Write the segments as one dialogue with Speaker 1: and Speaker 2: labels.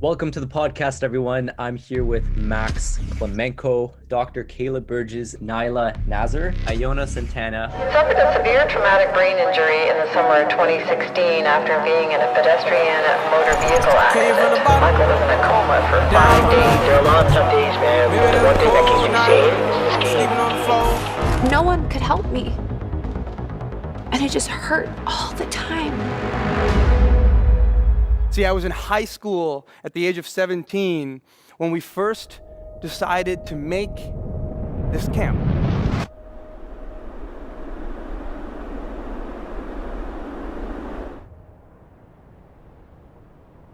Speaker 1: Welcome to the podcast, everyone. I'm here with Max Clemenco, Dr. Caleb Burgess, Nyla Nazar, Iona Santana.
Speaker 2: He suffered a severe traumatic brain injury in the summer of 2016 after being in a pedestrian motor vehicle accident. Michael was in a coma for 5 days.
Speaker 3: There are lots of days, man. The one thing that keeps me sane is this game.
Speaker 4: No one could help me. And it just hurt all the time.
Speaker 5: See, I was in high school at the age of 17 when we first decided to make this camp.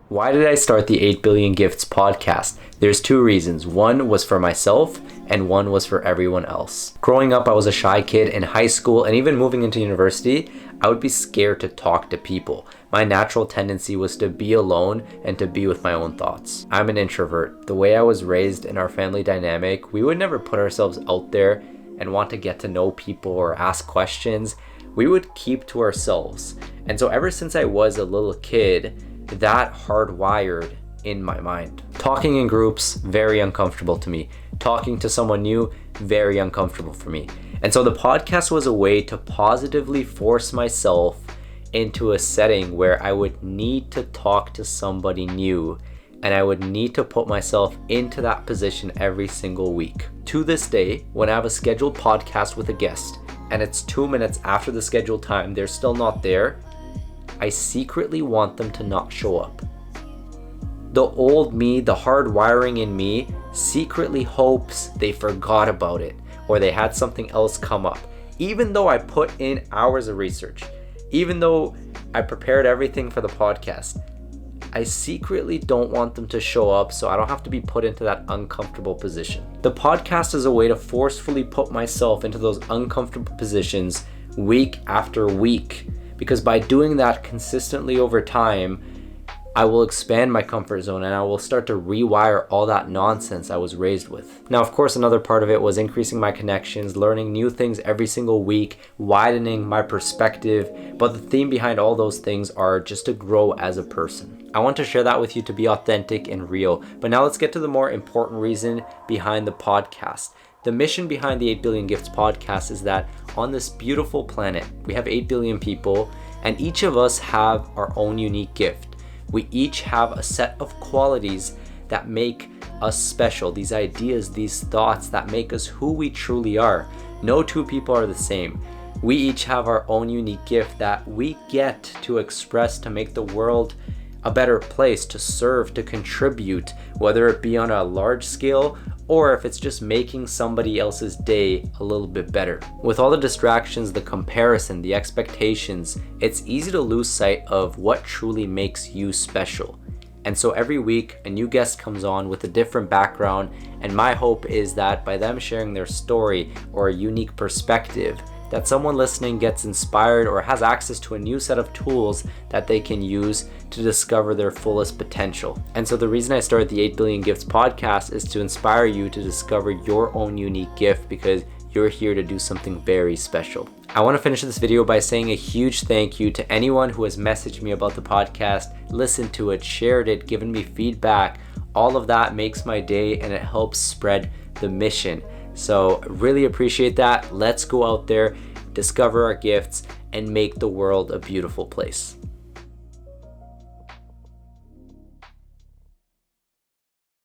Speaker 1: Why did I start the 8 Billion Gifts podcast? There's two reasons. One was for myself and one was for everyone else. Growing up, I was a shy kid. In high school and even moving into university, I would be scared to talk to people. My natural tendency was to be alone and to be with my own thoughts. I'm an introvert. The way I was raised in our family dynamic, we would never put ourselves out there and want to get to know people or ask questions. We would keep to ourselves. And so ever since I was a little kid, that hardwired in my mind. Talking in groups, very uncomfortable to me. Talking to someone new, very uncomfortable for me. And so the podcast was a way to positively force myself into a setting where I would need to talk to somebody new and I would need to put myself into that position every single week. To this day, when I have a scheduled podcast with a guest and it's 2 minutes after the scheduled time, they're still not there, I secretly want them to not show up. The old me, the hard wiring in me, secretly hopes they forgot about it or they had something else come up. Even though I put in hours of research, even though I prepared everything for the podcast, I secretly don't want them to show up so I don't have to be put into that uncomfortable position. The podcast is a way to forcefully put myself into those uncomfortable positions week after week. Because by doing that consistently over time, I will expand my comfort zone and I will start to rewire all that nonsense I was raised with. Now, of course, another part of it was increasing my connections, learning new things every single week, widening my perspective. But the theme behind all those things are just to grow as a person. I want to share that with you to be authentic and real. But now let's get to the more important reason behind the podcast. The mission behind the 8 Billion Gifts podcast is that on this beautiful planet, we have 8 billion people and each of us have our own unique gift. We each have a set of qualities that make us special, these ideas, these thoughts that make us who we truly are. No two people are the same. We each have our own unique gift that we get to express to make the world a better place, to serve, to contribute, whether it be on a large scale or if it's just making somebody else's day a little bit better. With all the distractions, the comparison, the expectations, it's easy to lose sight of what truly makes you special. And so every week, a new guest comes on with a different background, and my hope is that by them sharing their story or a unique perspective, that someone listening gets inspired or has access to a new set of tools that they can use to discover their fullest potential. And so the reason I started the 8 Billion Gifts podcast is to inspire you to discover your own unique gift because you're here to do something very special. I want to finish this video by saying a huge thank you to anyone who has messaged me about the podcast, listened to it, shared it, given me feedback. All of that makes my day and it helps spread the mission. So really appreciate that. Let's go out there, discover our gifts, and make the world a beautiful place.